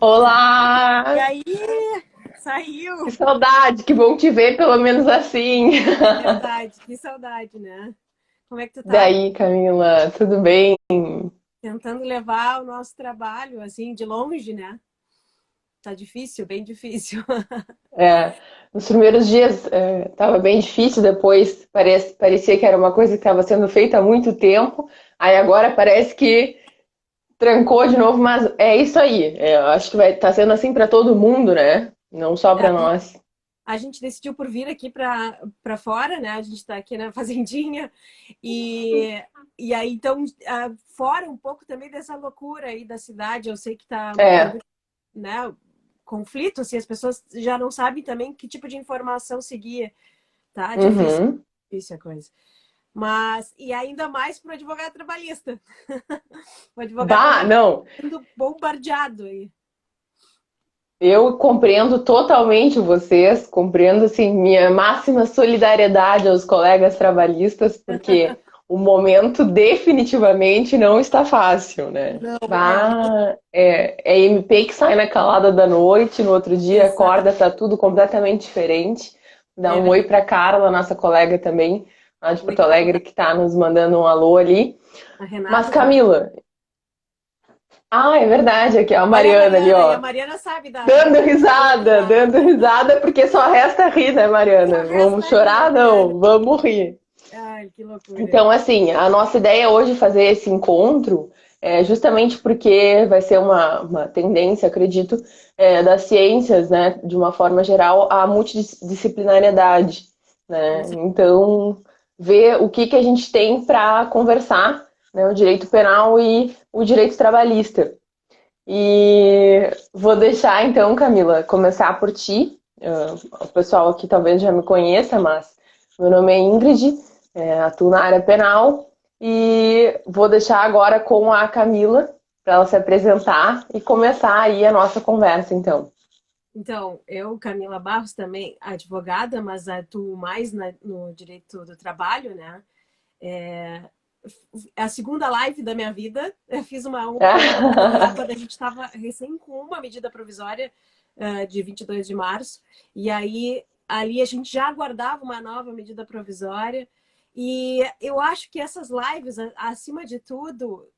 E Olá! aí, Que saiu! saudade, que bom te ver pelo menos assim. É verdade, que saudade, né? Como é que tu tá? Daí, Camila, tudo bem? Tentando levar o nosso trabalho, assim, de longe, né? Tá difícil, bem difícil. É, nos primeiros dias estava bem difícil, depois parecia que era uma coisa que estava sendo feita há muito tempo, aí agora parece que trancou de novo, mas é isso aí. Eu acho que vai estar sendo assim para todo mundo, né? Não só para nós. A gente decidiu por vir aqui para fora, né? A gente tá aqui na fazendinha e, e aí, então, fora um pouco também dessa loucura aí da cidade, eu sei que tá É, tendo, né, conflito, assim, as pessoas já não sabem também que tipo de informação seguir. Tá uhum. difícil a coisa. Mas, e ainda mais para o advogado trabalhista. O advogado Bah, trabalhista não. sendo bombardeado aí. Eu compreendo totalmente vocês, compreendo assim minha máxima solidariedade aos colegas trabalhistas, porque o momento definitivamente não está fácil, né? Não, é muito É MP que sai na calada da noite, no outro dia exato. acorda, tá tudo completamente diferente. Dá É um oi verdade. para Carla, nossa colega também, lá de Oi, Porto Carla. Alegre, que está nos mandando um alô ali. A Mas Renata também. Camila, é verdade, aqui ó, a Olha a Mariana ali, Mariana, e a ó. Mariana sabe da risada. Dando risada, porque só resta rir, né, Só Mariana? Vamos resta rir, né, chorar? Mariana? Não, vamos rir. Ai, que loucura. Então, assim, a nossa ideia hoje de fazer esse encontro é justamente porque vai ser uma tendência, acredito, das ciências, né, de uma forma geral, a multidisciplinariedade, Com né? certeza. Então, ver o que que a gente tem para conversar, né, o direito penal e o direito trabalhista. E vou deixar então, Camila, começar por ti. O pessoal aqui talvez já me conheça, mas meu nome é Ingrid, atuo na área penal e vou deixar agora com a Camila para ela se apresentar e começar aí a nossa conversa, então. Então, eu, Camila Barros, também advogada, mas atuo mais no direito do trabalho, né? É a segunda live da minha vida. Eu fiz uma primeira quando a gente estava recém com uma medida provisória de 22 de março. E aí, ali a gente já aguardava uma nova medida provisória. E eu acho que essas lives, acima de tudo,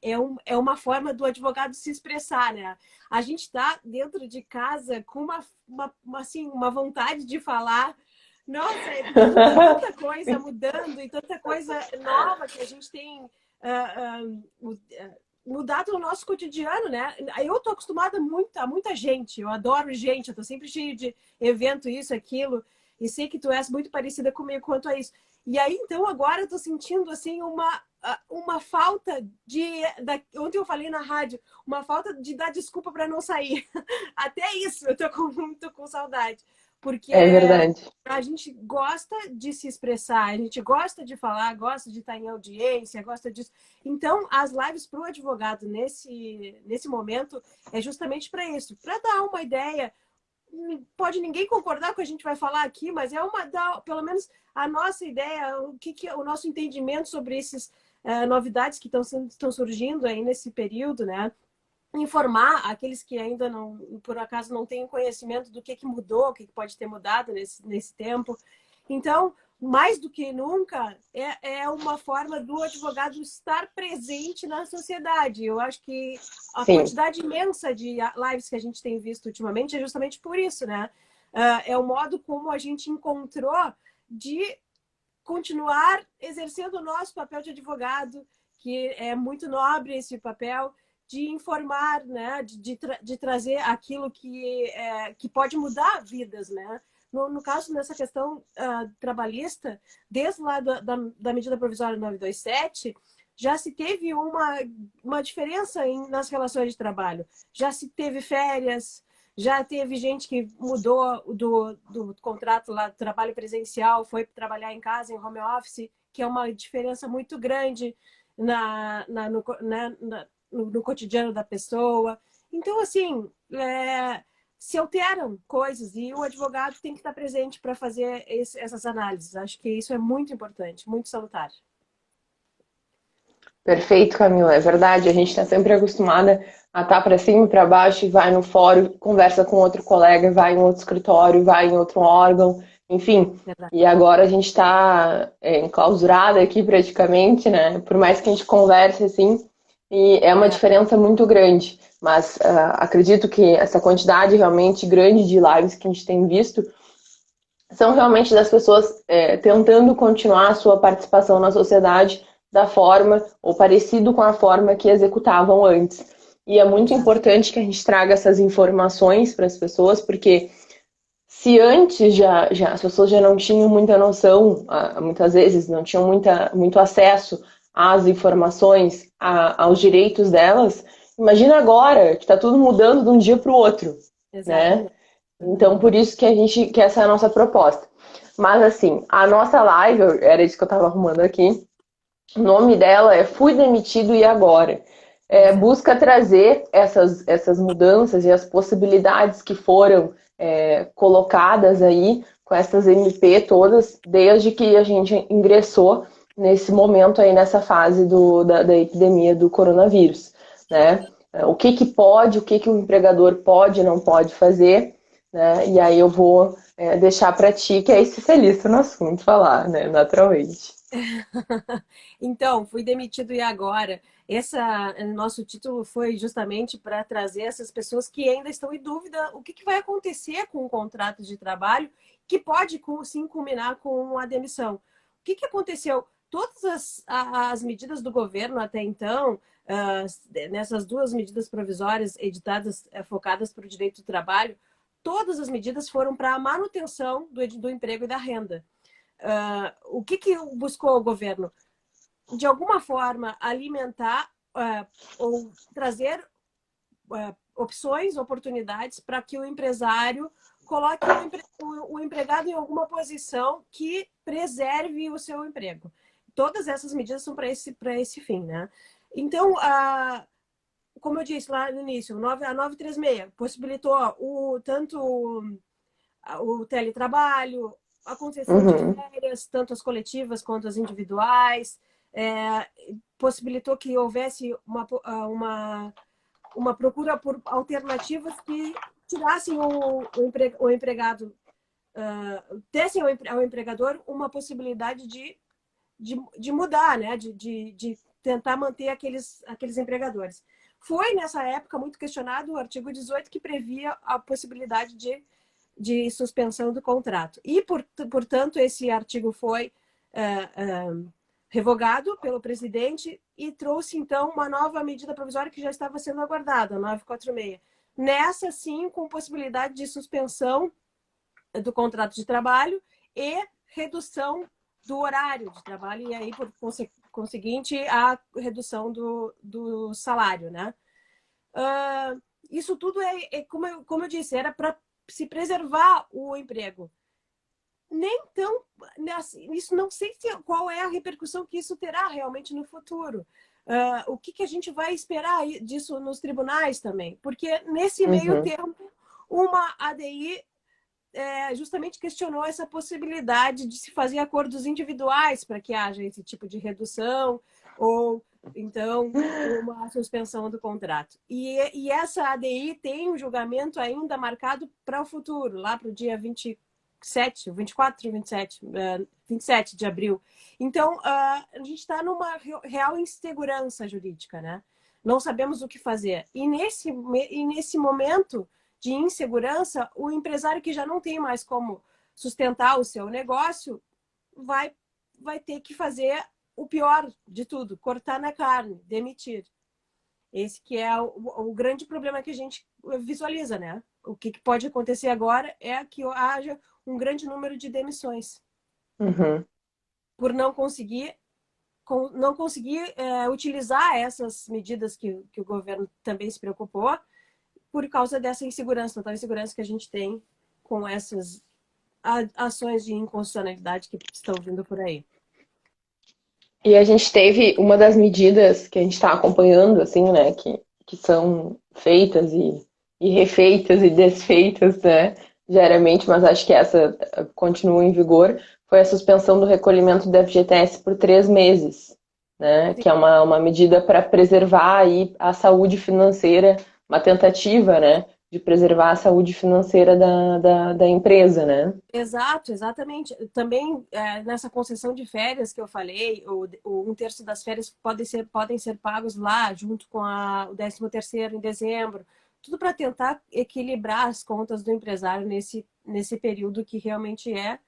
é uma forma do advogado se expressar, né? A gente está dentro de casa com assim, uma vontade de falar. Nossa, é tanta coisa mudando e tanta coisa nova que a gente tem mudado no nosso cotidiano, né? Eu tô acostumada a muita gente, eu adoro gente, eu tô sempre cheio de evento, isso, aquilo, e sei que tu és muito parecida comigo quanto a isso. E aí, então, agora eu tô sentindo, assim, uma falta ontem eu falei na rádio, uma falta de dar desculpa para não sair. Até isso eu tô muito com saudade. Porque É verdade. a gente gosta de se expressar, a gente gosta de falar, gosta de estar em audiência, gosta disso. Então, as lives para o advogado nesse momento é justamente para isso, para dar uma ideia. Pode ninguém concordar com o que a gente vai falar aqui, mas é pelo menos a nossa ideia, que é o nosso entendimento sobre esses novidades que estão surgindo aí nesse período, né? Informar aqueles que ainda não, por acaso, não têm conhecimento do que mudou, o que pode ter mudado nesse tempo. Então, mais do que nunca, é uma forma do advogado estar presente na sociedade. Eu acho que a Sim, quantidade imensa de lives que a gente tem visto ultimamente é justamente por isso, né? É o modo como a gente encontrou de continuar exercendo o nosso papel de advogado, que é muito nobre esse papel, de informar, né, de trazer aquilo que pode mudar vidas, né? No caso, nessa questão trabalhista, desde lá da medida provisória 927, já se teve uma diferença nas relações de trabalho. Já se teve férias, já teve gente que mudou do contrato lá do trabalho presencial, foi trabalhar em casa, em home office, que é uma diferença muito grande no cotidiano da pessoa. Então, assim, se alteram coisas e o advogado tem que estar presente para fazer essas análises. Acho que isso é muito importante, muito salutar. Perfeito, Camila, é verdade. A gente está sempre acostumada a estar para cima e para baixo, e vai no fórum, conversa com outro colega, vai em outro escritório, vai em outro órgão, enfim. Verdade. E agora a gente está enclausurada aqui praticamente, né? Por mais que a gente converse assim, e é uma É, diferença muito grande. Mas acredito que essa quantidade realmente grande de lives que a gente tem visto são realmente das pessoas tentando continuar a sua participação na sociedade da forma ou parecido com a forma que executavam antes. E é muito exato. importante que a gente traga essas informações para as pessoas, porque se antes já as pessoas já não tinham muita noção, muitas vezes não tinham muito acesso às informações, aos direitos delas, imagina agora que está tudo mudando de um dia para o outro, né? Exatamente. Então, Exatamente. por isso que essa é a nossa proposta. Mas, assim, a nossa live, era isso que eu estava arrumando aqui, o nome dela é Fui Demitido e Agora. Exato. Busca trazer essas mudanças e as possibilidades que foram colocadas aí com essas MP todas, desde que a gente ingressou nesse momento aí, nessa fase da epidemia do coronavírus, né? O que que pode, o que que o empregador pode e não pode fazer, né? E aí eu vou deixar para ti, que é especialista no assunto, falar, né? Naturalmente. Então, fui demitido e agora? Nosso título foi justamente para trazer essas pessoas que ainda estão em dúvida o que vai acontecer com o contrato de trabalho, que pode sim culminar com a demissão. O que aconteceu? Todas as medidas do governo até então, nessas duas medidas provisórias editadas, focadas para o direito do trabalho, todas as medidas foram para a manutenção do emprego e da renda. O que buscou o governo? De alguma forma, alimentar ou trazer opções, oportunidades para que o empresário coloque o empregado em alguma posição que preserve o seu emprego. Todas essas medidas são para esse fim, né? Então, como eu disse lá no início, a 936 possibilitou tanto o teletrabalho, a concessão de Uhum. férias, tanto as coletivas quanto as individuais, possibilitou que houvesse uma procura por alternativas que tirassem o empregado, dessem ao empregador uma possibilidade de mudar, né? de tentar manter aqueles empregadores. Foi, nessa época, muito questionado o artigo 18, que previa a possibilidade de suspensão do contrato. E, portanto, esse artigo foi revogado pelo presidente e trouxe, então, uma nova medida provisória que já estava sendo aguardada, a 946. Nessa, sim, com possibilidade de suspensão do contrato de trabalho e redução do horário de trabalho e aí, por conseguinte, a redução do salário, né? Isso tudo como eu disse, era para se preservar o emprego. Nem tão. Isso não sei qual é a repercussão que isso terá realmente no futuro. O que a gente vai esperar disso nos tribunais também? Porque nesse meio Uhum. tempo, uma ADI justamente questionou essa possibilidade de se fazer acordos individuais para que haja esse tipo de redução ou então uma suspensão do contrato. E essa ADI tem um julgamento ainda marcado para o futuro, lá para o dia 27, 24, 27, 27 de abril. Então, a gente está numa real insegurança jurídica, né? Não sabemos o que fazer. E nesse momento de insegurança, o empresário que já não tem mais como sustentar o seu negócio vai ter que fazer o pior de tudo, cortar na carne, demitir. Esse que é o grande problema que a gente visualiza, né? O que pode acontecer agora é que haja um grande número de demissões Uhum. por não conseguir utilizar essas medidas que o governo também se preocupou por causa dessa insegurança, total insegurança que a gente tem com essas ações de inconstitucionalidade que estão vindo por aí. E a gente teve uma das medidas que a gente está acompanhando, assim, né, que são feitas e refeitas e desfeitas, né, diariamente, mas acho que essa continua em vigor, foi a suspensão do recolhimento do FGTS por 3 meses. né? Sim. Que é uma medida para preservar aí a saúde financeira, uma tentativa, né? De preservar a saúde financeira da empresa, né? Exato, exatamente. Também nessa concessão de férias que eu falei, um terço das férias podem ser pagos lá, junto com o 13º em dezembro. Tudo para tentar equilibrar as contas do empresário nesse período que realmente é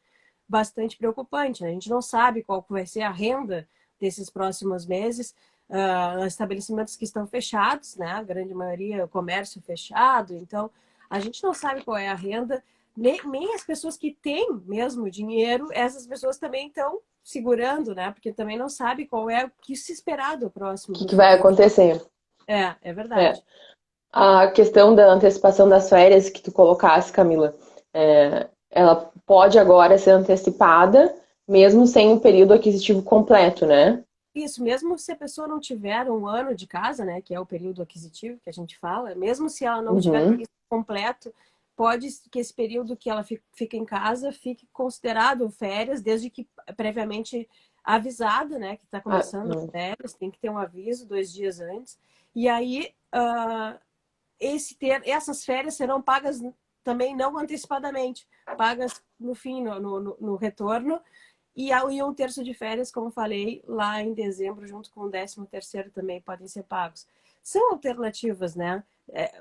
bastante preocupante, né? A gente não sabe qual vai ser a renda desses próximos meses. Estabelecimentos que estão fechados, né? A grande maioria, o comércio fechado. Então, a gente não sabe qual é a renda. Nem as pessoas que têm mesmo dinheiro, essas pessoas também estão segurando, né? Porque também não sabe qual é o que se esperar do O próximo, que do que vai futuro. acontecer? É É. verdade. A questão da antecipação das férias que tu colocasse, Camila, ela pode agora ser antecipada, mesmo sem o período aquisitivo completo, né? Isso, mesmo se a pessoa não tiver um ano de casa, né, que é o período aquisitivo que a gente fala, mesmo se ela não tiver Uhum. isso completo, pode que esse período que ela fica em casa fique considerado férias, desde que previamente avisada, né, que está Ah, começando as não. férias, tem que ter um aviso 2 dias antes. E aí, essas férias serão pagas também não antecipadamente, pagas no fim, no retorno, e um terço de férias, como falei, lá em dezembro, junto com o 13º também podem ser pagos. São alternativas, né?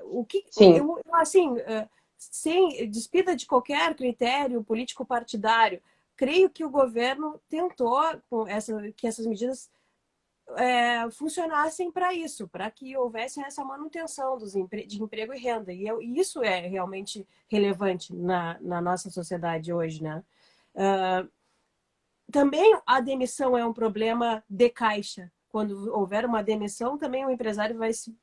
O que Sim, assim, sem despida de qualquer critério político partidário, creio que o governo tentou que essas medidas funcionassem para isso, para que houvesse essa manutenção de emprego e renda. E isso é realmente relevante na nossa sociedade hoje, né? Também a demissão é um problema de caixa. Quando houver uma demissão, também o empresário vai se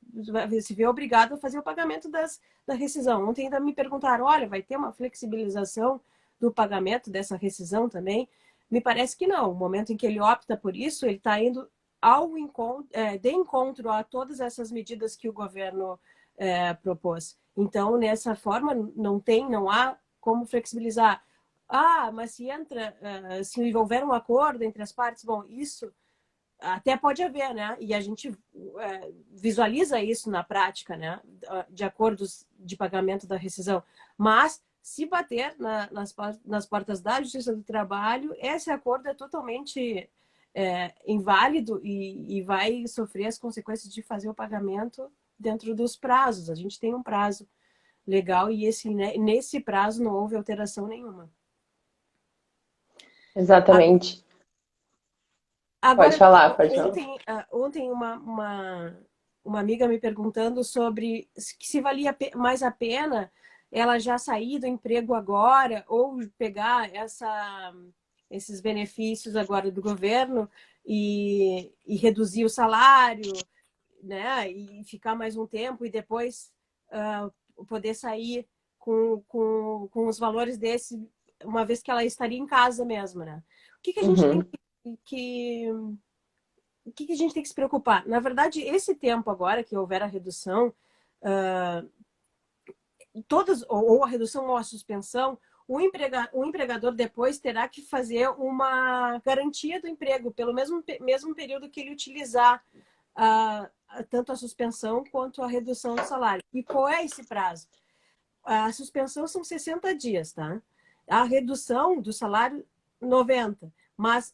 ver obrigado a fazer o pagamento da rescisão. Ontem ainda me perguntaram, olha, vai ter uma flexibilização do pagamento dessa rescisão também? Me parece que não. No momento em que ele opta por isso, ele está indo de encontro a todas essas medidas que o governo propôs. Então, nessa forma, não há como flexibilizar. Mas se houver um acordo entre as partes, bom, isso até pode haver, né? E a gente visualiza isso na prática, né? De acordos de pagamento da rescisão. Mas, se bater nas portas da Justiça do Trabalho, esse acordo é totalmente inválido e vai sofrer as consequências de fazer o pagamento dentro dos prazos. A gente tem um prazo legal e nesse prazo não houve alteração nenhuma. exatamente. Pode Agora, falar, pode falar. ontem uma amiga me perguntando sobre se valia mais a pena ela já sair do emprego agora ou pegar esses benefícios agora do governo e reduzir o salário, né? E ficar mais um tempo e depois poder sair com os valores desse, uma vez que ela estaria em casa mesmo, né? O que a gente tem Uhum, que a gente tem que se preocupar? Na verdade, esse tempo agora que houver a redução, ou a redução ou a suspensão, o empregador depois terá que fazer uma garantia do emprego, pelo mesmo período que ele utilizar tanto a suspensão quanto a redução do salário. E qual é esse prazo? A suspensão são 60 dias, tá? A redução do salário, 90. Mas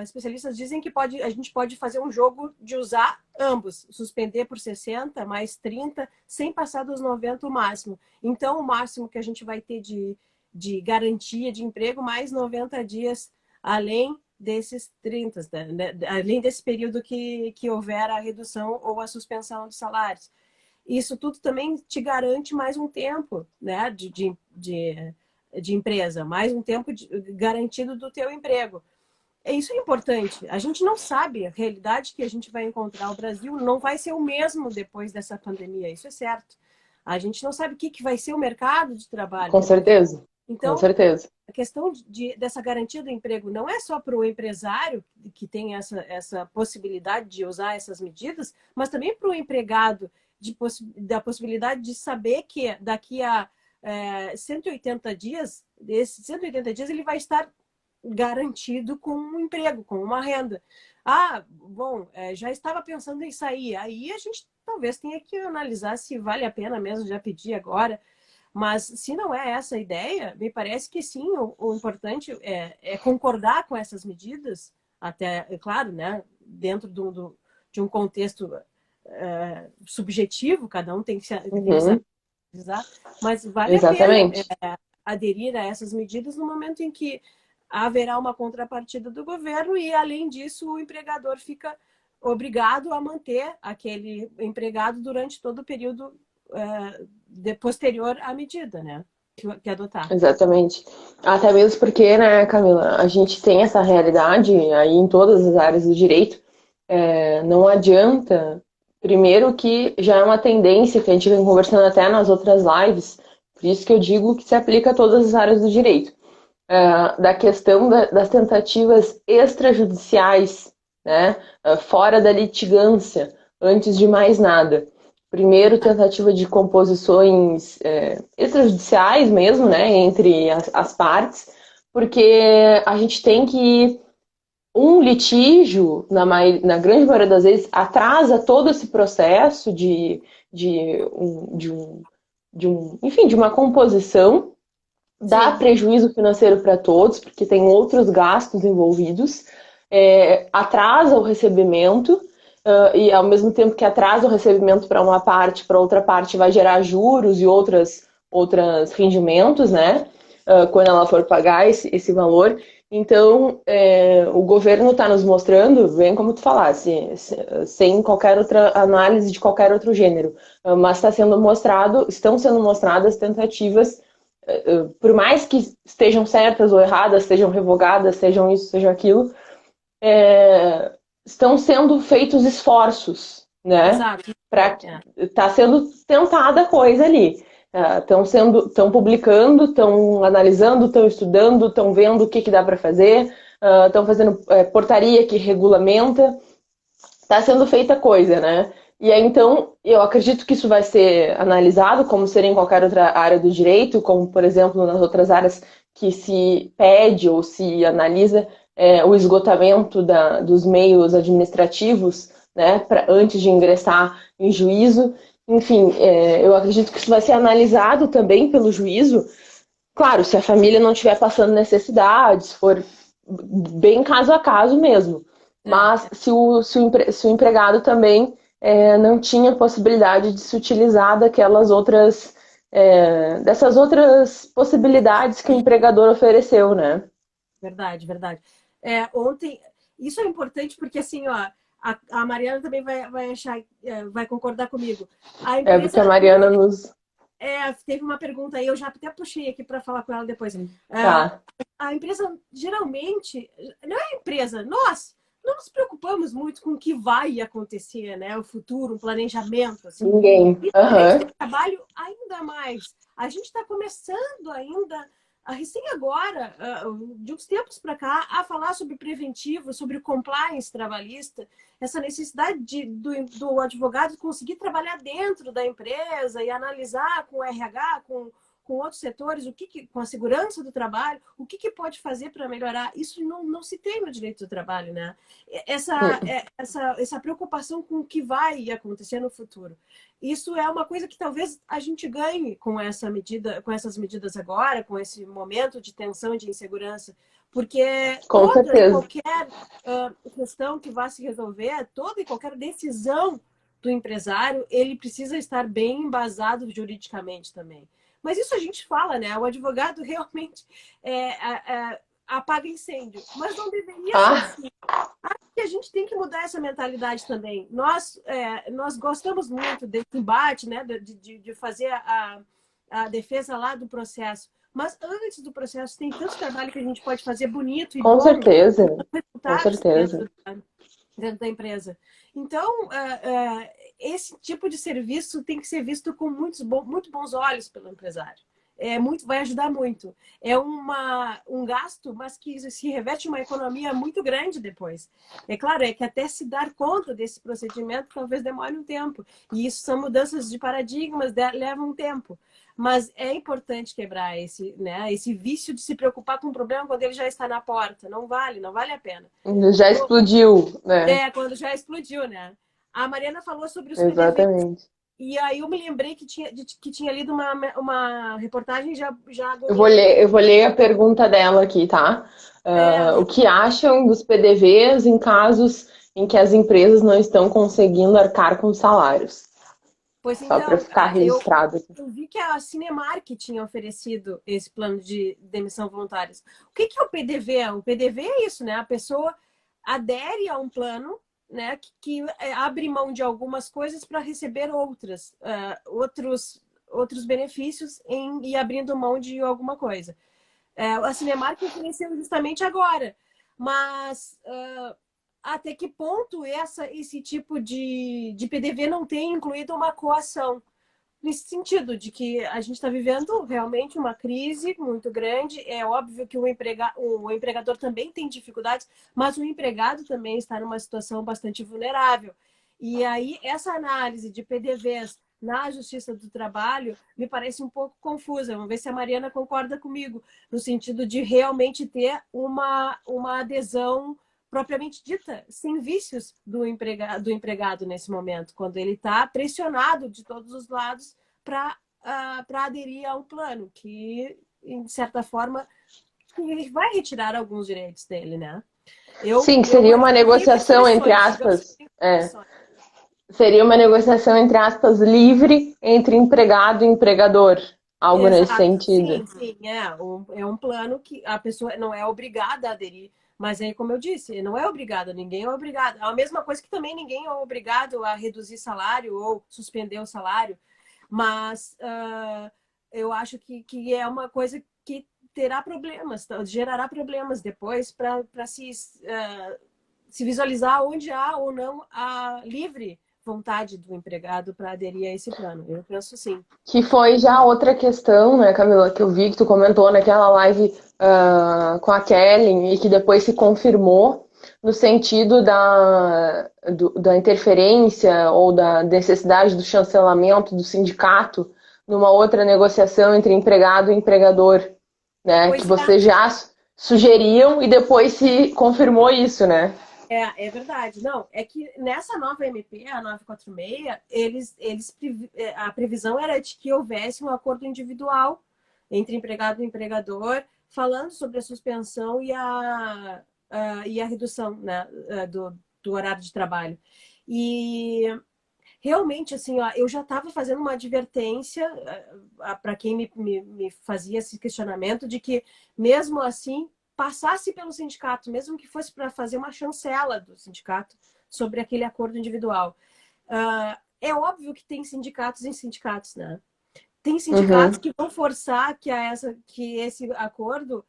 especialistas dizem que a gente pode fazer um jogo de usar ambos, suspender por 60 mais 30, sem passar dos 90 o máximo. Então, o máximo que a gente vai ter de garantia de emprego, mais 90 dias além desses 30, né? Além desse período que houver a redução ou a suspensão dos salários. Isso tudo também te garante mais um tempo, né, de empresa, mais um tempo garantido do teu emprego. Isso é importante. A gente não sabe a realidade que a gente vai encontrar. O Brasil não vai ser o mesmo depois dessa pandemia, isso é certo. A gente não sabe o que vai ser o mercado de trabalho com depois disso. certeza, com Então, certeza. a questão dessa garantia do emprego não é só para o empresário que tem essa possibilidade de usar essas medidas, mas também para o empregado da possibilidade de saber que daqui a 180 dias, desses 180 dias, ele vai estar garantido com um emprego, com uma renda. bom, já estava pensando em sair. Aí a gente talvez tenha que analisar se vale a pena mesmo já pedir agora. Mas se não é essa a ideia, me parece que sim, o importante é concordar com essas medidas, até, é claro, né, dentro de um contexto subjetivo, cada um tem que se Uhum, analisar, mas vale a pena exatamente. aderir a essas medidas no momento em que haverá uma contrapartida do governo e, além disso, o empregador fica obrigado a manter aquele empregado durante todo o período posterior à medida, né? Que adotar. Exatamente. Até mesmo porque, né, Camila, a gente tem essa realidade aí em todas as áreas do direito. Não adianta, primeiro que já é uma tendência que a gente vem conversando até nas outras lives, por isso que eu digo que se aplica a todas as áreas do direito. Da questão das tentativas extrajudiciais, né, fora da litigância, antes de mais nada. Primeiro, tentativa de composições extrajudiciais mesmo, né, entre as partes, porque a gente tem que um litígio, na grande maioria das vezes, atrasa todo esse processo enfim, de uma composição, dá Sim, prejuízo financeiro para todos, porque tem outros gastos envolvidos, atrasa o recebimento, e ao mesmo tempo que atrasa o recebimento para uma parte, para outra parte vai gerar juros e outros rendimentos, né? Quando ela for pagar esse valor. Então, o governo está nos mostrando, bem como tu falasse, sem qualquer outra análise de qualquer outro gênero, mas estão sendo mostradas tentativas, por mais que estejam certas ou erradas, sejam revogadas, sejam isso, seja aquilo, estão sendo feitos esforços, né? exato. Tá sendo tentada a coisa ali. Estão publicando, estão analisando, estão estudando, estão vendo o que dá para fazer, estão fazendo portaria que regulamenta, está sendo feita coisa, né? E aí, então, eu acredito que isso vai ser analisado, como seria em qualquer outra área do direito, como, por exemplo, nas outras áreas que se pede ou se analisa o esgotamento dos meios administrativos, né, antes de ingressar em juízo. Enfim, eu acredito que isso vai ser analisado também pelo juízo. Claro, se a família não estiver passando necessidades, for bem caso a caso mesmo. Mas se o empregado também não tinha possibilidade de se utilizar dessas outras possibilidades que o empregador ofereceu, né? Verdade, verdade. Ontem, isso é importante porque assim, ó, a Mariana também vai achar, vai concordar comigo. A Porque a empresa Mariana nos. teve uma pergunta aí, eu já até puxei aqui para falar com ela depois. Tá. A empresa geralmente, não é a empresa, nós não nos preocupamos muito com o que vai acontecer, né? O futuro, um planejamento, assim. Ninguém. E no direito Aham. do trabalho, ainda mais. A gente está começando ainda, recém agora, de uns tempos para cá, a falar sobre preventivo, sobre compliance trabalhista, essa necessidade do advogado conseguir trabalhar dentro da empresa e analisar com o RH, com outros setores, com a segurança do trabalho, o que pode fazer para melhorar. Isso não se tem no direito do trabalho, né? Essa preocupação com o que vai acontecer no futuro. Isso é uma coisa que talvez a gente ganhe com essa medida, com essas medidas agora, com esse momento de tensão e de insegurança, porque Com toda e certeza. qualquer questão que vá se resolver, toda e qualquer decisão do empresário, ele precisa estar bem embasado juridicamente também. Mas isso a gente fala, né? O advogado realmente apaga incêndio, mas não deveria ser Ah, assim. Acho que a gente tem que mudar essa mentalidade também. Nós gostamos muito desse embate, né? De fazer a defesa lá do processo. Mas antes do processo, tem tanto trabalho que a gente pode fazer bonito e com bom, certeza. Com resultados certeza. dentro da empresa. Então, esse tipo de serviço tem que ser visto com muito bons olhos pelo empresário. vai ajudar muito. É um gasto, mas que se reverte em uma economia muito grande depois. É claro, é que até se dar conta desse procedimento talvez demore um tempo. E isso são mudanças de paradigmas, levam um tempo. Mas é importante quebrar esse vício de se preocupar com o problema quando ele já está na porta. Não vale a pena. Já explodiu, né? Quando já explodiu, né? A Mariana falou sobre os PDV. Exatamente. E aí eu me lembrei que tinha lido uma reportagem, já Eu vou ler a pergunta dela aqui, tá? O que acham dos PDVs em casos em que as empresas não estão conseguindo arcar com salários? Pois Só para então, ficar registrado aqui. eu vi que a Cinemark tinha oferecido esse plano de demissão voluntária. O que é o PDV? O PDV é isso, né? A pessoa adere a um plano, né, que abre mão de algumas coisas para receber outros benefícios e abrindo mão de alguma coisa. A Cinemark ofereceu justamente agora, mas até que ponto esse tipo de PDV não tem incluído uma coação? Nesse sentido, de que a gente está vivendo realmente uma crise muito grande. É óbvio que o empregador também tem dificuldades, mas o empregado também está numa situação bastante vulnerável. E aí, essa análise de PDVs na Justiça do Trabalho me parece um pouco confusa. Vamos ver se a Mariana concorda comigo, no sentido de realmente ter uma adesão propriamente dita, sem vícios do empregado nesse momento, quando ele está pressionado de todos os lados para aderir a um plano que, de certa forma, vai retirar alguns direitos dele, né? Sim, que seria uma tenho negociação, entre restrições, digamos que aspas. eu tenho É, restrições. seria uma negociação, entre aspas, livre entre empregado e empregador. Algo nesse Exato, sentido. sim, é um plano que a pessoa não é obrigada a aderir, mas aí, como eu disse, não é obrigada, ninguém é obrigado. É a mesma coisa que também ninguém é obrigado a reduzir salário ou suspender o salário, mas eu acho que é uma coisa que terá problemas, gerará problemas depois para se visualizar onde há ou não a livre vontade do empregado para aderir a esse plano. Eu penso sim. Que foi já outra questão, né, Camila, que eu vi que tu comentou naquela live com a Kelly e que depois se confirmou no sentido da interferência ou da necessidade do chancelamento do sindicato numa outra negociação entre empregado e empregador, né, que Pois é. vocês já sugeriam e depois se confirmou isso, né? É verdade. Não, é que nessa nova MP, a 946, a previsão era de que houvesse um acordo individual entre empregado e empregador, falando sobre a suspensão e a redução, né, do horário de trabalho. E realmente, assim, ó, eu já estava fazendo uma advertência para quem me fazia esse questionamento de que, mesmo assim, passasse pelo sindicato, mesmo que fosse para fazer uma chancela do sindicato sobre aquele acordo individual. É óbvio que tem sindicatos em sindicatos, né? Tem sindicatos que vão forçar que esse acordo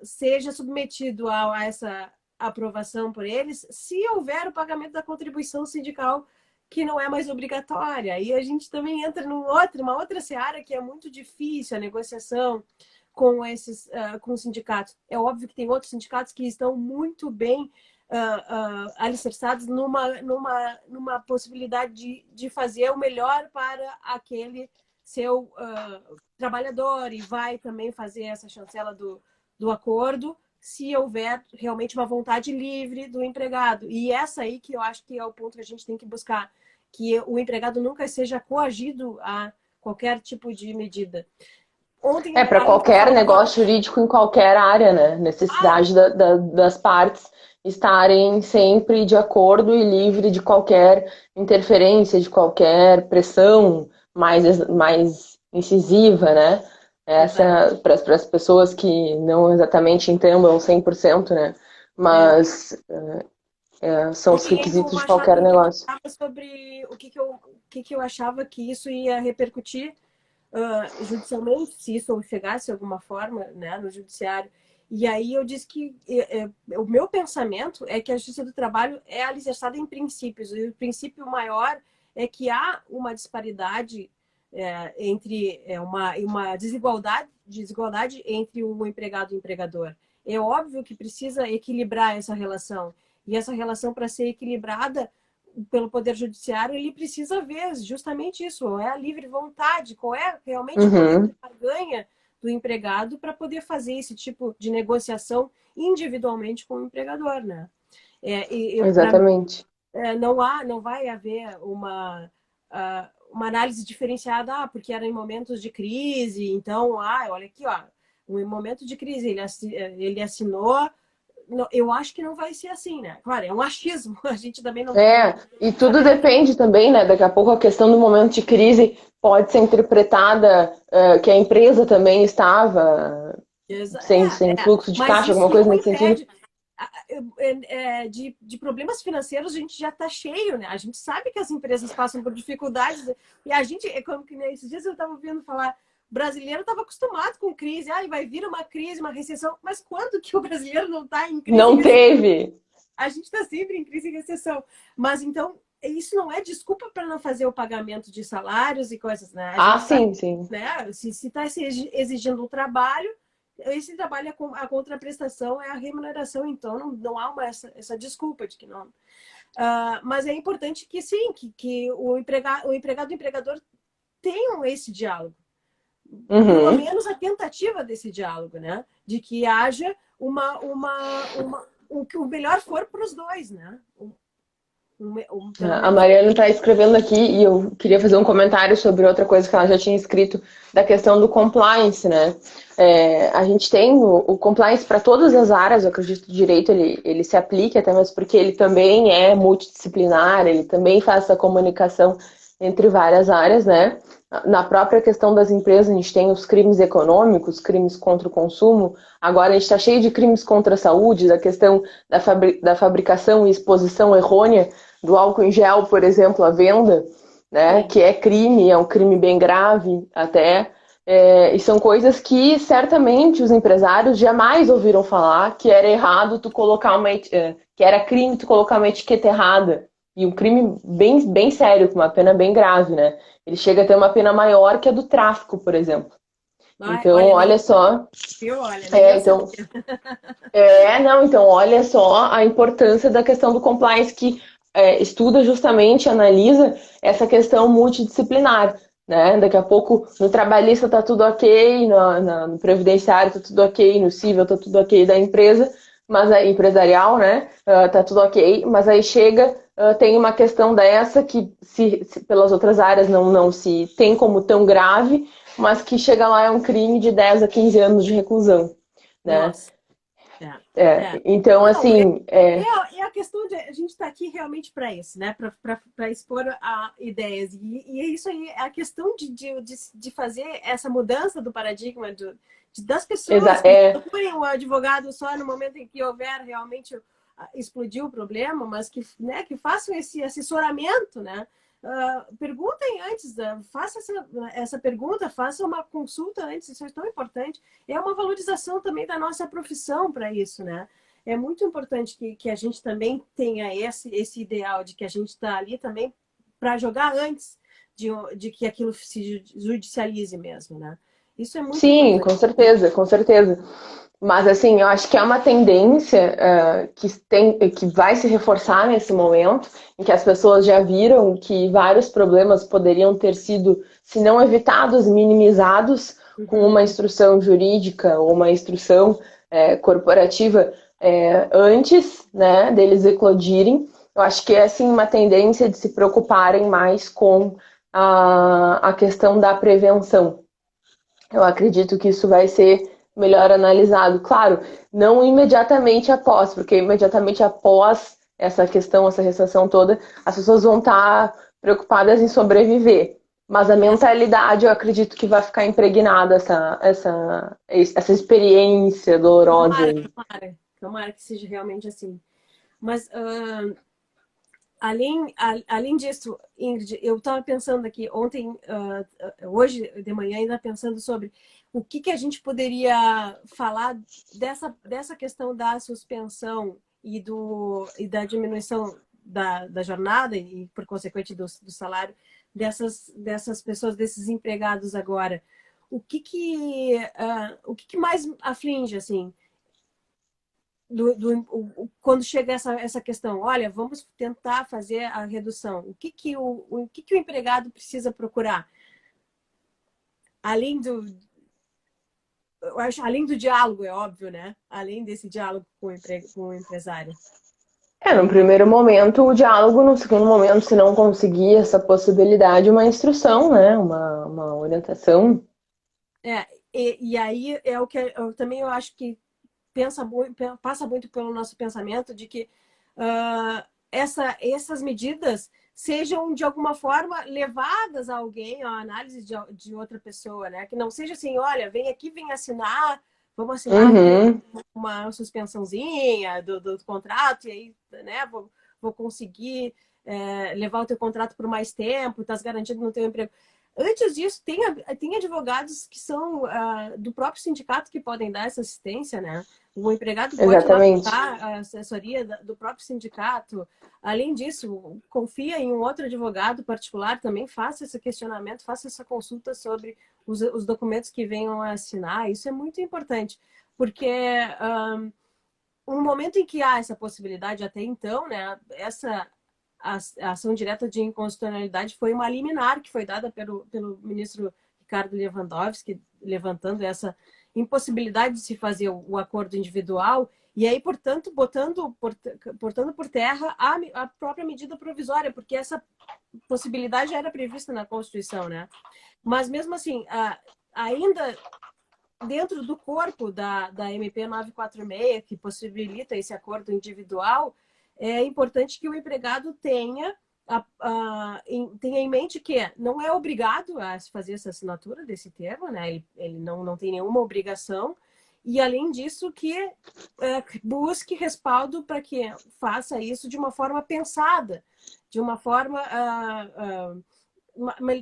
seja submetido a essa aprovação por eles, se houver o pagamento da contribuição sindical que não é mais obrigatória. E a gente também entra uma outra seara que é muito difícil a negociação com os sindicatos. É óbvio que tem outros sindicatos que estão muito bem alicerçados numa possibilidade de fazer o melhor para aquele seu trabalhador e vai também fazer essa chancela do acordo se houver realmente uma vontade livre do empregado. E essa aí que eu acho que é o ponto que a gente tem que buscar, que o empregado nunca seja coagido a qualquer tipo de medida. Ontem Para a gente qualquer falava... negócio jurídico em qualquer área, né? Necessidade das partes estarem sempre de acordo e livre de qualquer interferência, de qualquer pressão mais incisiva, né? Essa, para as pessoas que não exatamente entendam 100%, né? Mas são os Ontem requisitos de qualquer eu negócio. falava sobre o que eu achava que isso ia repercutir judicialmente, se isso chegasse de alguma forma, né, no judiciário. E aí eu disse que o meu pensamento é que a Justiça do Trabalho é alicerçada em princípios. E o princípio maior é que há uma disparidade entre uma desigualdade entre o empregado e o empregador. É óbvio que precisa equilibrar essa relação. E essa relação, para ser equilibrada pelo Poder Judiciário, ele precisa ver justamente isso, é a livre vontade, qual é realmente o poder de Uhum. barganha do empregado para poder fazer esse tipo de negociação individualmente com o empregador, né? Para Exatamente. não vai haver uma análise diferenciada, porque era em momentos de crise, então, olha aqui, ó, em momento de crise ele assinou. Não, eu acho que não vai ser assim, né? Claro, é um achismo, a gente também não E tudo saber. depende também, né? Daqui a pouco a questão do momento de crise pode ser interpretada que a empresa também estava sem fluxo de Mas caixa, isso alguma coisa não nesse sentido. impede. De problemas financeiros a gente já está cheio, né? A gente sabe que as empresas passam por dificuldades e a gente, como que nesses dias eu estava ouvindo falar, o brasileiro estava acostumado com crise, vai vir uma crise, uma recessão, mas quando que o brasileiro não está em crise e Não recessão? teve. A gente está sempre em crise e recessão. Mas então, isso não é desculpa para não fazer o pagamento de salários e coisas, né? A Ah, gente sabe, sim, sim. né? Se está exigindo um trabalho, esse trabalho, a contraprestação é a remuneração, então não há essa desculpa de que não. Mas é importante que sim, que o empregado e o empregador tenham esse diálogo. Pelo Uhum. menos a tentativa desse diálogo, né? De que haja o melhor for para os dois, né? Pelo A menos. Mariana está escrevendo aqui e eu queria fazer um comentário sobre outra coisa que ela já tinha escrito, da questão do compliance, né? A gente tem o compliance para todas as áreas, eu acredito que o direito ele se aplica, até mesmo porque ele também é multidisciplinar, ele também faz essa comunicação entre várias áreas, né? Na própria questão das empresas, a gente tem os crimes econômicos, crimes contra o consumo, agora a gente está cheio de crimes contra a saúde, da questão da fabricação e exposição errônea do álcool em gel, por exemplo, a venda, né, Sim. que é crime, é um crime bem grave até, e são coisas que certamente os empresários jamais ouviram falar que era errado tu colocar que era crime tu colocar uma etiqueta errada, e um crime bem, bem sério, com uma pena bem grave, né? Ele chega a ter uma pena maior que a do tráfico, por exemplo. Então, Olha, nem olha só. eu, olha, nem eu Então, sabia. não, então olha só a importância da questão do compliance que estuda justamente, analisa essa questão multidisciplinar, né? Daqui a pouco no trabalhista tá tudo ok, no previdenciário tá tudo ok, no civil tá tudo ok da empresa, mas aí empresarial, né? Tá tudo ok, mas aí chega tem uma questão dessa que se pelas outras áreas não se tem como tão grave, mas que chega lá é um crime de 10 a 15 anos de reclusão, né? Nossa. É, é. Então, Não, assim, é a questão de a gente estar aqui realmente para isso, né? Para expor ideias. E é isso aí, é a questão de fazer essa mudança do paradigma das pessoas que procurem o advogado só no momento em que houver realmente explodir o problema, mas que, né, que façam esse assessoramento, né? Perguntem antes, faça essa pergunta, faça uma consulta antes, isso é tão importante. É uma valorização também da nossa profissão para isso, né? É muito importante que a gente também tenha esse ideal de que a gente está ali também para jogar antes de que aquilo se judicialize mesmo, né? Isso é muito sim, importante. com certeza, com certeza. Mas, assim, eu acho que é uma tendência que vai se reforçar nesse momento, em que as pessoas já viram que vários problemas poderiam ter sido, se não evitados, minimizados com Uhum. uma instrução jurídica ou uma instrução corporativa antes, né, deles eclodirem. Eu acho que é, assim, uma tendência de se preocuparem mais com a questão da prevenção. Eu acredito que isso vai ser melhor analisado. Claro, não imediatamente após, porque imediatamente após essa questão, essa recessão toda, as pessoas vão estar preocupadas em sobreviver. Mas a É, mentalidade, eu acredito que vai ficar impregnada essa experiência dolorosa. tomara que seja realmente assim. Mas além disso, Ingrid, eu estava pensando aqui ontem, hoje de manhã, ainda pensando sobre o que a gente poderia falar dessa questão da suspensão e da diminuição da jornada e, por consequente, do salário dessas pessoas, desses empregados agora. O que mais aflige, assim, quando chega essa questão? Olha, vamos tentar fazer a redução. O que o empregado precisa procurar? Além do, eu acho, além do diálogo, é óbvio, né? Além desse diálogo com o empresário. No primeiro momento, o diálogo, no segundo momento, se não conseguir essa possibilidade, uma instrução, né? Uma orientação. E aí é o que também eu acho que passa muito pelo nosso pensamento de que essas medidas sejam, de alguma forma, levadas a alguém, a análise de outra pessoa, né? Que não seja assim, olha, vem aqui, vem assinar, vamos assinar Uhum. uma suspensãozinha do contrato, e aí, né, vou conseguir levar o teu contrato por mais tempo, estás garantido no teu emprego. Antes disso, tem advogados que são do próprio sindicato que podem dar essa assistência, né? O empregado pode ir lá Exatamente. buscar a assessoria do próprio sindicato. Além disso, confia em um outro advogado particular, também faça esse questionamento, faça essa consulta sobre os documentos que venham a assinar. Isso é muito importante, porque um momento em que há essa possibilidade até então, né? A ação direta de inconstitucionalidade foi uma liminar que foi dada pelo ministro Ricardo Lewandowski, levantando essa impossibilidade de se fazer o acordo individual e aí, portanto, botando por terra a própria medida provisória, porque essa possibilidade já era prevista na Constituição, né? Mas mesmo assim, ainda dentro do corpo da MP 946, que possibilita esse acordo individual, é importante que o empregado tenha em mente que não é obrigado a fazer essa assinatura desse termo, né? Ele não tem nenhuma obrigação, e além disso que busque respaldo para que faça isso de uma forma pensada, de uma forma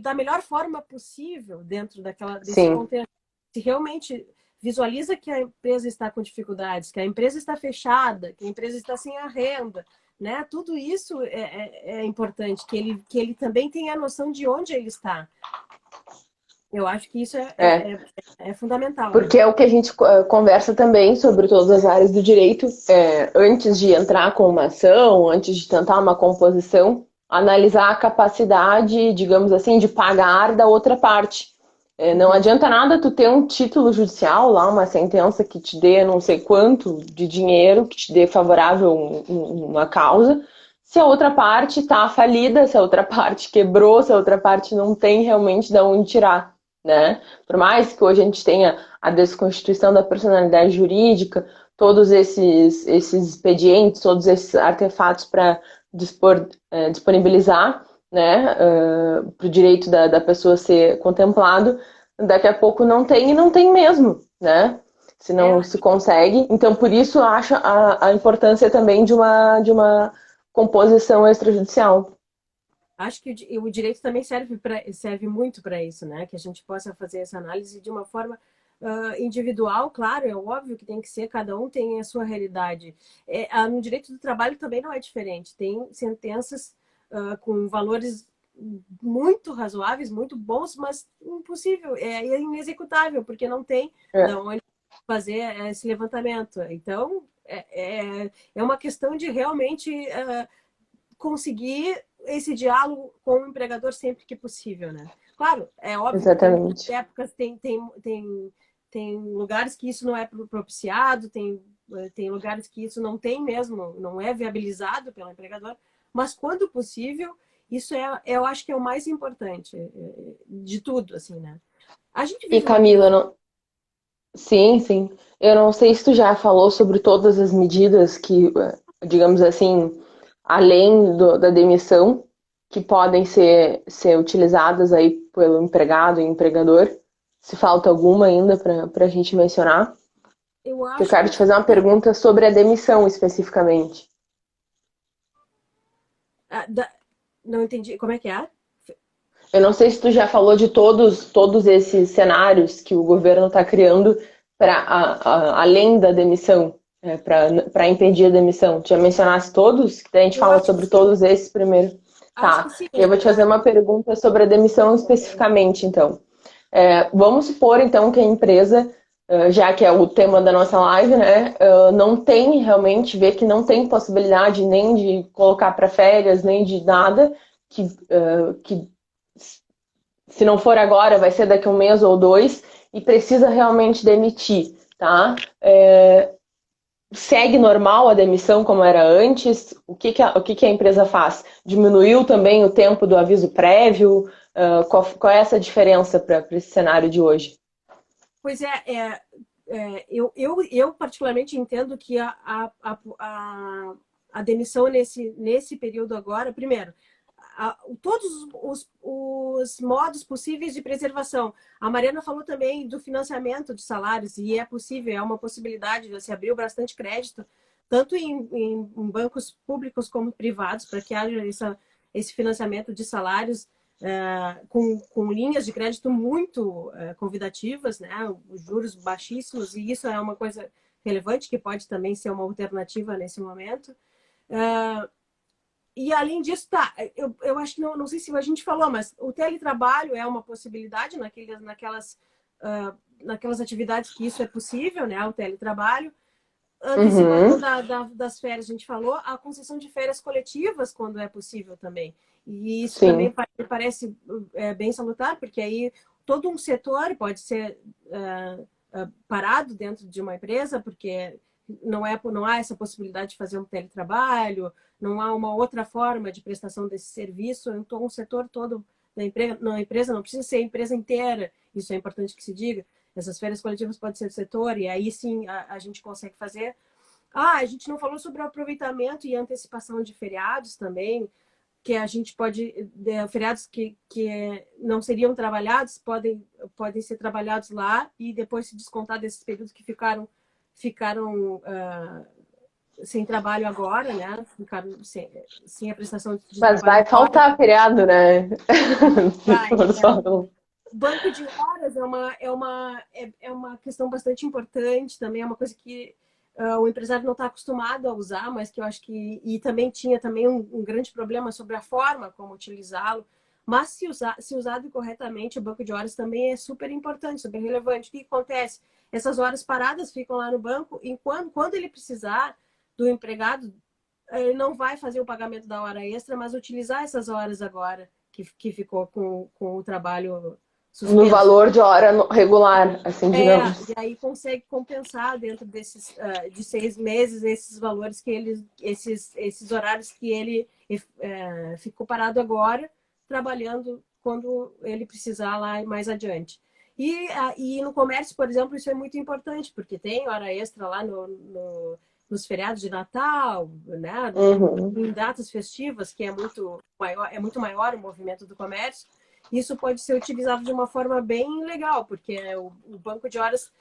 da melhor forma possível dentro desse Sim. contexto. Se realmente visualiza que a empresa está com dificuldades, que a empresa está fechada, que a empresa está sem a renda, né? Tudo isso é importante, que ele também tenha a noção de onde ele está. Eu acho que isso é fundamental. Porque é o que a gente conversa também sobre todas as áreas do direito, antes de entrar com uma ação, antes de tentar uma composição, analisar a capacidade, digamos assim, de pagar da outra parte. Não adianta nada tu ter um título judicial lá, uma sentença que te dê não sei quanto de dinheiro, que te dê favorável uma causa, se a outra parte está falida, se a outra parte quebrou, se a outra parte não tem realmente de onde tirar, né? Por mais que hoje a gente tenha a desconstituição da personalidade jurídica, todos esses expedientes, todos esses artefatos para disponibilizar, né, para o direito da pessoa ser contemplado, daqui a pouco não tem e não tem mesmo, né? Se não se consegue. Então, por isso, eu acho a importância também de uma composição extrajudicial. Acho que o direito também serve muito para isso, né? Que a gente possa fazer essa análise de uma forma individual, claro, é óbvio que tem que ser, cada um tem a sua realidade. No direito do trabalho também não é diferente. Tem sentenças com valores muito razoáveis, muito bons, mas impossível, é inexecutável, porque não tem de onde fazer esse levantamento. Então, é uma questão de realmente conseguir esse diálogo com o empregador sempre que possível, né? Claro, é óbvio Exatamente. que tem épocas, tem lugares que isso não é propiciado, tem lugares que isso não tem mesmo, não é viabilizado pelo empregador, mas quando possível, isso eu acho que é o mais importante de tudo, assim, né? A gente E vive Camila, não... sim, sim. Eu não sei se tu já falou sobre todas as medidas que, digamos assim, além da demissão, que podem ser utilizadas aí pelo empregado e empregador. Se falta alguma ainda para a gente mencionar. eu Eu acho quero que te fazer uma pergunta sobre a demissão especificamente. não entendi como é que é. Eu não sei se tu já falou de todos esses cenários que o governo está criando para além da demissão. para impedir a demissão? Tu já mencionasse todos? Que daí a gente Eu fala acho que sobre sim. todos esses primeiro. Acho que Tá. sim. Eu vou te fazer uma pergunta sobre a demissão especificamente, então. Vamos supor, então, que a empresa, já que é o tema da nossa live, né, não tem realmente, vê que não tem possibilidade nem de colocar para férias, nem de nada, que se não for agora, vai ser daqui a um mês ou dois, e precisa realmente demitir, tá? Segue normal a demissão como era antes? O que a empresa faz? Diminuiu também o tempo do aviso prévio? Qual é essa diferença para esse cenário de hoje? Pois eu particularmente entendo que a demissão nesse período agora, primeiro, todos os modos possíveis de preservação. A Mariana falou também do financiamento de salários, e é possível, é uma possibilidade, já se abriu bastante crédito, tanto em bancos públicos como privados, para que haja esse financiamento de salários com linhas de crédito muito convidativas, né? Os juros baixíssimos, e isso é uma coisa relevante que pode também ser uma alternativa nesse momento. E além disso, eu acho que não sei se a gente falou, mas o teletrabalho é uma possibilidade naquelas atividades que isso é possível, né? O teletrabalho. Antecipação Uhum, das férias, a gente falou, a concessão de férias coletivas, quando é possível também. E isso também sim. me parece bem salutar, porque aí todo um setor pode ser parado dentro de uma empresa, porque não há essa possibilidade de fazer um teletrabalho, não há uma outra forma de prestação desse serviço, então o setor todo da empresa não precisa ser a empresa inteira, isso é importante que se diga. Essas férias coletivas podem ser do setor, e aí sim a gente consegue fazer. A gente não falou sobre o aproveitamento e antecipação de feriados também, que a gente pode, feriados que não seriam trabalhados, podem ser trabalhados lá e depois se descontar desses períodos que ficaram sem trabalho agora, né? Ficaram sem a prestação de Mas trabalho vai agora. faltar feriado, né? Vai. Só- Banco de horas é uma questão bastante importante, também é uma coisa que o empresário não está acostumado a usar, mas que eu acho que. E também tinha também um grande problema sobre a forma como utilizá-lo. Mas se usado corretamente, o banco de horas também é super importante, super relevante. O que acontece? Essas horas paradas ficam lá no banco, e quando ele precisar do empregado, ele não vai fazer o pagamento da hora extra, mas utilizar essas horas agora que ficou com o trabalho No suspenso. valor de hora regular, assim, digamos. E aí consegue compensar dentro desses de 6 meses esses valores esses horários que ele ficou parado agora, trabalhando quando ele precisar lá mais adiante. E no comércio, por exemplo, isso é muito importante, porque tem hora extra lá nos feriados de Natal, né? Uhum. Em datas festivas, que é muito maior o movimento do comércio. Isso pode ser utilizado de uma forma bem legal, porque o banco de horas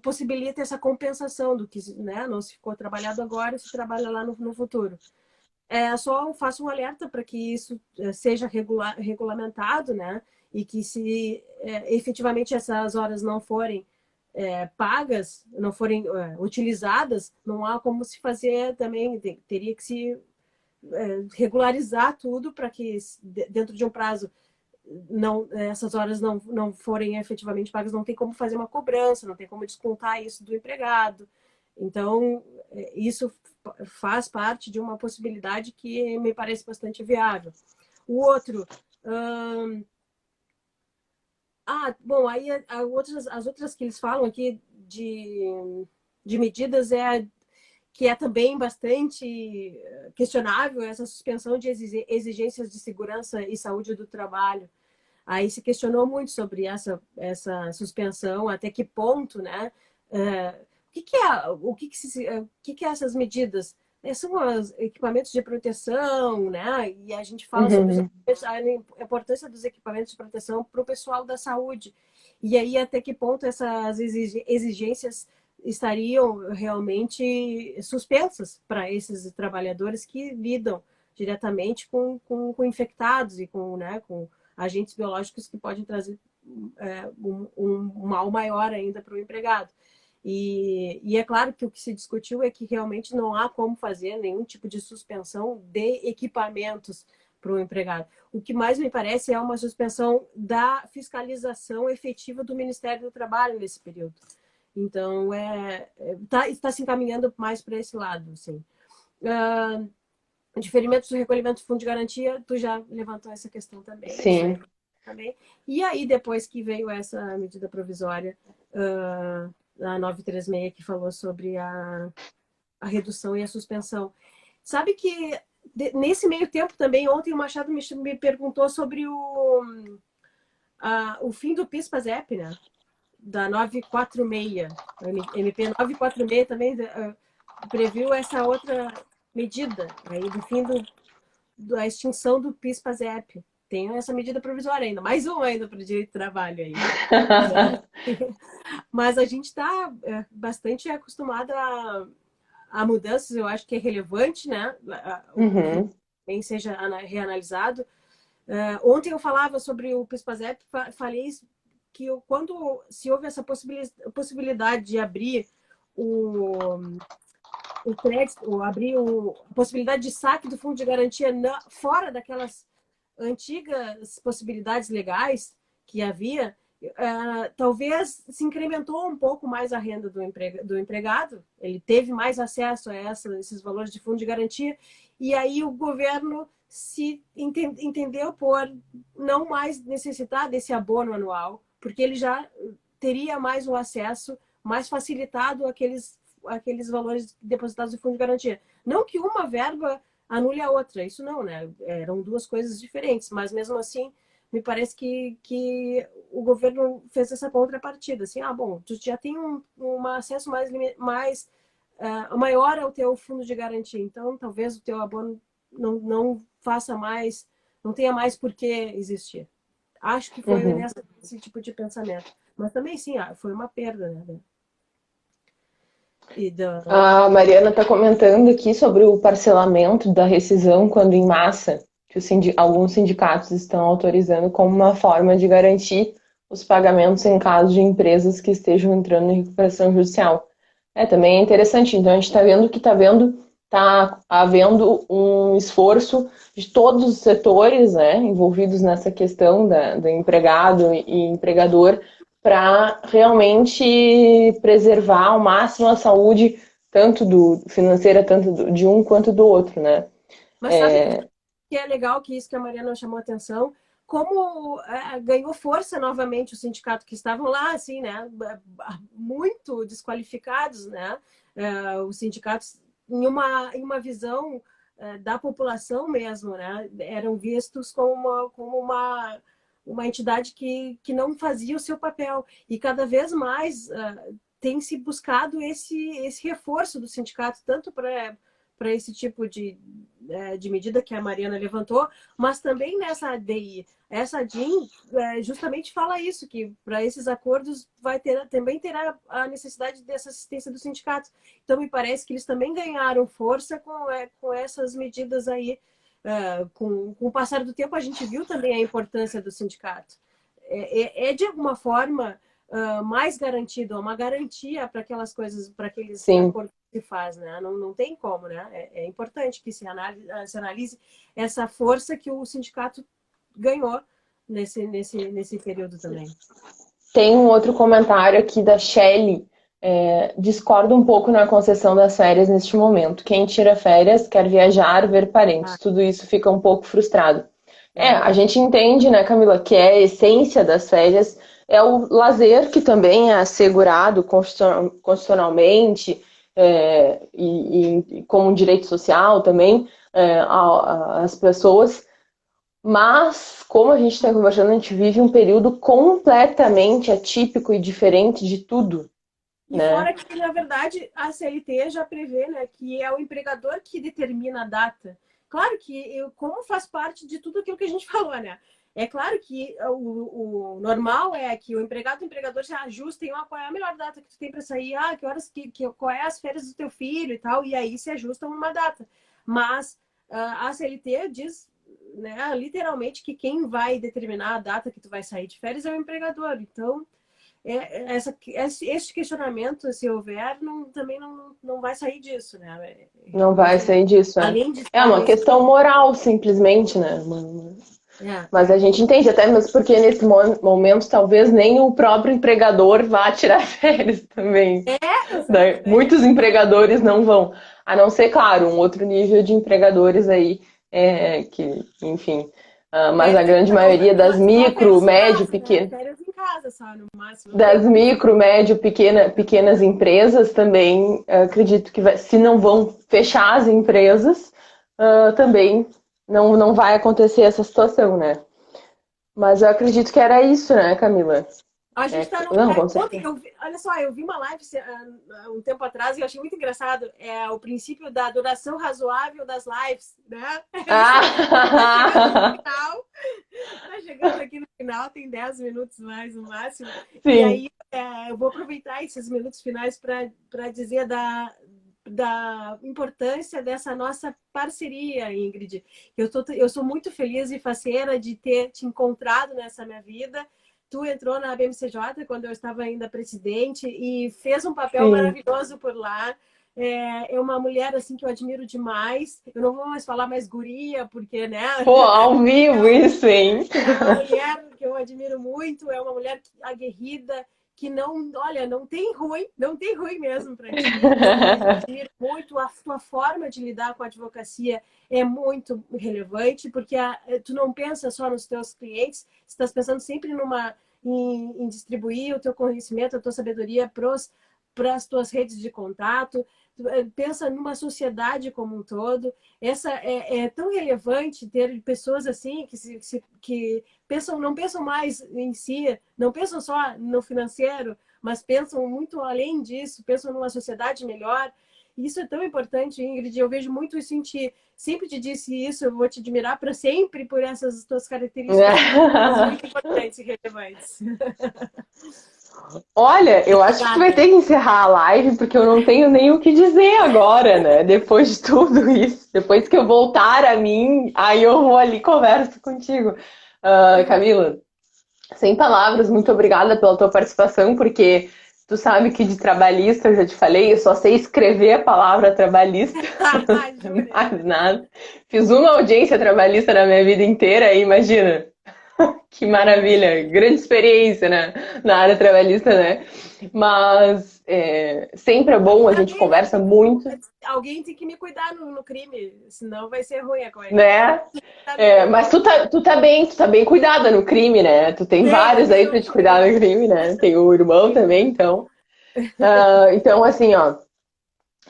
possibilita essa compensação do que, né, não se ficou trabalhado agora, se trabalha lá no futuro. Só faço um alerta para que isso seja regulamentado, né, e que se efetivamente essas horas não forem pagas, não forem utilizadas, não há como se fazer também, teria que se regularizar tudo para que dentro de um prazo essas horas não forem efetivamente pagas, não tem como fazer uma cobrança, não tem como descontar isso do empregado. Então, isso faz parte de uma possibilidade que me parece bastante viável. O outro. Bom, aí as outras que eles falam aqui de medidas que é também bastante questionável essa suspensão de exigências de segurança e saúde do trabalho. Aí se questionou muito sobre essa suspensão, até que ponto, né? O que que é essas medidas? São os equipamentos de proteção, né? E a gente fala sobre Uhum. a importância dos equipamentos de proteção para o pessoal da saúde. E aí até que ponto essas exigências estariam realmente suspensas para esses trabalhadores que lidam diretamente com infectados e com agentes biológicos que podem trazer um mal maior ainda para o empregado. E é claro que o que se discutiu é que realmente não há como fazer nenhum tipo de suspensão de equipamentos para o empregado. O que mais me parece é uma suspensão da fiscalização efetiva do Ministério do Trabalho nesse período. Então, está se encaminhando mais para esse lado, assim. Diferimentos do recolhimento do fundo de garantia, tu já levantou essa questão também. Sim. Também. E aí, depois que veio essa medida provisória, a 936, que falou sobre a redução e a suspensão. Sabe que, nesse meio tempo também, ontem o Machado me perguntou sobre o fim do PIS/PASEP, né? Da 946. MP 946 também previu essa outra medida aí do fim da extinção do PIS/PASEP. Tem essa medida provisória ainda, mais uma ainda para o direito do trabalho aí. Mas a gente está bastante acostumado a mudanças, eu acho que é relevante, né? Que seja reanalisado. Ontem eu falava sobre o PIS/PASEP, falei que quando se houve essa possibilidade de abrir o crédito, abrir a possibilidade de saque do fundo de garantia fora daquelas antigas possibilidades legais que havia, talvez se incrementou um pouco mais a renda do empregado, ele teve mais acesso a esses valores de fundo de garantia, e aí o governo se entendeu por não mais necessitar desse abono anual, porque ele já teria mais o acesso, mais facilitado aqueles valores depositados no fundo de garantia. Não que uma verba anule a outra, isso não, né? Eram duas coisas diferentes, mas mesmo assim, me parece que o governo fez essa contrapartida, assim, bom, tu já tem um acesso maior ao teu fundo de garantia, então talvez o teu abono não faça mais, não tenha mais por que existir. Acho que foi esse tipo de pensamento. Mas também, sim, foi uma perda, né? A Mariana está comentando aqui sobre o parcelamento da rescisão quando em massa, que alguns sindicatos estão autorizando como uma forma de garantir os pagamentos em caso de empresas que estejam entrando em recuperação judicial. Também é interessante. Então a gente está vendo que está havendo um esforço de todos os setores, né, envolvidos nessa questão do empregado e empregador, para realmente preservar ao máximo a saúde, tanto financeira, tanto de um quanto do outro, né? Mas sabe que é legal que isso que a Mariana chamou a atenção, como ganhou força novamente o sindicato que estavam lá, assim, né, muito desqualificados, né, os sindicatos em uma visão da população mesmo, né, eram vistos como uma entidade que não fazia o seu papel. E cada vez mais tem se buscado esse reforço do sindicato, tanto para esse tipo de medida que a Mariana levantou, mas também nessa ADI. Essa ADIM justamente fala isso, que para esses acordos também terá a necessidade dessa assistência do sindicato. Então, me parece que eles também ganharam força com essas medidas aí. Com o passar do tempo, a gente viu também a importância do sindicato. De alguma forma, mais garantido, uma garantia para aquelas coisas, para aqueles acordos que se faz, né? Não tem como, né? É importante que se analise essa força que o sindicato ganhou nesse período também. Tem um outro comentário aqui da Shelly. Discordo um pouco na concessão das férias neste momento. Quem tira férias quer viajar, ver parentes. Tudo isso fica um pouco frustrado. A gente entende, né, Camila, que a essência das férias é o lazer, que também é assegurado constitucionalmente e como um direito social também às pessoas. Mas, como a gente está conversando, a gente vive um período completamente atípico e diferente de tudo. E fora que, na verdade, a CLT já prevê, né, que é o empregador que determina a data. Claro que, como faz parte de tudo aquilo que a gente falou, né? É claro que o normal é que o empregado e o empregador já ajustem qual é a melhor data que tu tem para sair, que horas, qual é as férias do teu filho e tal, e aí se ajustam uma data. Mas a CLT diz, né, literalmente que quem vai determinar a data que tu vai sair de férias é o empregador. Então, esse questionamento, se houver, também não vai sair disso, né? Não vai Realmente, sair disso, é. além de É estar uma nesse... questão moral, simplesmente, né? Mas a gente entende, até mesmo porque nesse momento talvez nem o próprio empregador vá tirar férias também. Né? Exatamente. Muitos empregadores não vão, a não ser, claro, um outro nível de empregadores aí, que, enfim, mas a grande maioria das Só micro, férias em médio, casa, né? pequeno, Férias em casa só, no máximo. Não tem das como micro, médio, pequenas empresas também, acredito que se não vão fechar as empresas, também não vai acontecer essa situação, né? Mas eu acredito que era isso, né, Camila? A gente está no. Não, com Ontem, certeza. olha só, eu vi uma live um tempo atrás e eu achei muito engraçado. É o princípio da duração razoável das lives, né? É isso aqui. Tá chegando no Ah! final. Tá chegando aqui no final, tem 10 minutos mais no máximo. E Sim, aí eu vou aproveitar esses minutos finais para dizer da importância dessa nossa parceria, Ingrid. Eu sou muito feliz e faceira de ter te encontrado nessa minha vida. Tu entrou na BMCJ quando eu estava ainda presidente e fez um papel sim. maravilhoso por lá. É uma mulher assim que eu admiro demais. Eu não vou mais falar mais guria, porque, né? Pô, ao vivo isso, hein? É uma mulher que eu admiro muito, é uma mulher aguerrida, que não, olha, não tem ruim mesmo para ti. Eu admiro muito a tua forma de lidar com a advocacia é muito relevante, porque tu não pensa só nos teus clientes, você está pensando sempre em distribuir o teu conhecimento, a tua sabedoria para as tuas redes de contato, pensa numa sociedade como um todo. Essa é tão relevante ter pessoas assim que pensam, não pensam mais em si, não pensam só no financeiro, mas pensam muito além disso, pensam numa sociedade melhor. Isso é tão importante, Ingrid. Eu vejo muito isso em ti. Sempre te disse isso, eu vou te admirar para sempre por essas tuas características muito importantes e relevantes. Olha, eu acho que tu vai Obrigada. ter que encerrar a live porque eu não tenho nem o que dizer agora, né? Depois de tudo isso, depois que eu voltar a mim, aí eu vou ali e converso contigo. Camila, sem palavras, muito obrigada pela tua participação, porque tu sabe que de trabalhista, eu já te falei, eu só sei escrever a palavra trabalhista, Júlia. mais nada. Fiz uma audiência trabalhista na minha vida inteira, aí imagina. Que maravilha, grande experiência, né, na área trabalhista, né? Mas sempre é bom, a Ainda gente bem, né? conversa Porque muito, alguém tem que me cuidar no crime, senão vai ser ruim a coisa. Alguém né? tem que cuidar do meu Mas nome. tu tá bem cuidada no crime, né? Tu tem vários aí pra te cuidar no crime, né? Tem o irmão também, então. Então, assim, ó,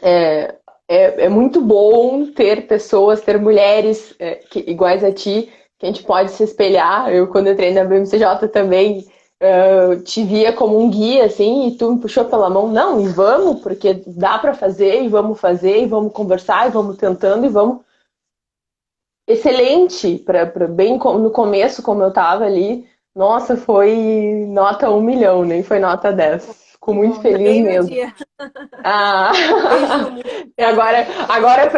é, é muito bom ter pessoas, ter mulheres iguais a ti, que a gente pode se espelhar. Eu, quando entrei na BMCJ também, te via como um guia, assim, e tu me puxou pela mão. Não, e vamos, porque dá para fazer, e vamos conversar, e vamos tentando, e vamos. Excelente, bem no começo, como eu tava ali. Nossa, foi nota 1 milhão, nem foi nota 10. Fico Que muito bom, tá feliz bem meu mesmo. dia. Ah, Beijo, muito e obrigada. agora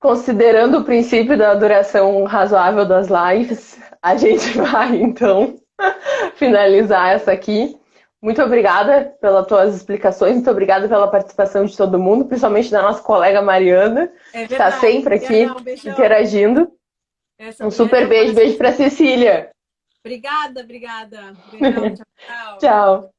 considerando o princípio da duração razoável das lives, a gente vai então finalizar essa aqui. Muito obrigada pelas tuas explicações, muito obrigada pela participação de todo mundo, principalmente da nossa colega Mariana, É que está verdade. sempre Mariana, aqui um beijão. interagindo. Essa Um mulher é super o beijo, máximo. beijo para Cecília. Obrigada, obrigada. Beijão, tchau, tchau. Tchau.